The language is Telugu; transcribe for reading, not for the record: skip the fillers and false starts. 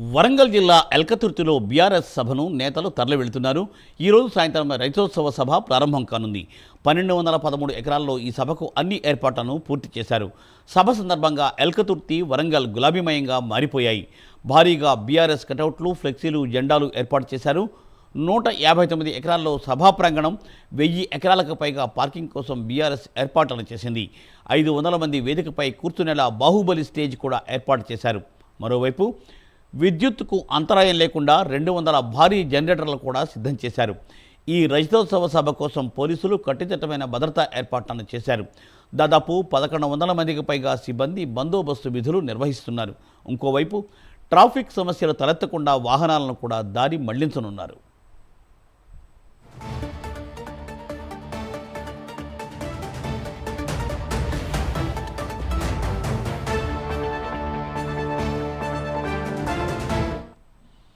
వరంగల్ జిల్లా ఎల్కతుర్తిలో బీఆర్ఎస్ సభను నేతలు తరలి వెళుతున్నారు. ఈరోజు సాయంత్రం రైతోత్సవ సభ ప్రారంభం కానుంది. 1213 ఎకరాల్లో ఈ సభకు అన్ని ఏర్పాట్లను పూర్తి చేశారు. సభ సందర్భంగా ఎల్కతుర్తి, వరంగల్ గులాబీమయంగా మారిపోయాయి. భారీగా బీఆర్ఎస్ కటౌట్లు, ఫ్లెక్సీలు, జెండాలు ఏర్పాటు చేశారు. 159 ఎకరాల్లో సభా ప్రాంగణం, 1000 ఎకరాలకు పైగా పార్కింగ్ కోసం బీఆర్ఎస్ ఏర్పాట్లను చేసింది. 500 మంది వేదికపై కూర్చునేలా బాహుబలి స్టేజ్ కూడా ఏర్పాటు చేశారు. మరోవైపు విద్యుత్తుకు అంతరాయం లేకుండా 200 భారీ జనరేటర్లు కూడా సిద్ధం చేశారు. ఈ రజతోత్సవ సభ కోసం పోలీసులు కట్టుదిట్టమైన భద్రతా ఏర్పాట్లను చేశారు. దాదాపు 1100 మందికి పైగా సిబ్బంది బందోబస్తు విధులు నిర్వహిస్తున్నారు. ఇంకోవైపు ట్రాఫిక్ సమస్యలు తలెత్తకుండా వాహనాలను కూడా దారి మళ్లించనున్నారు.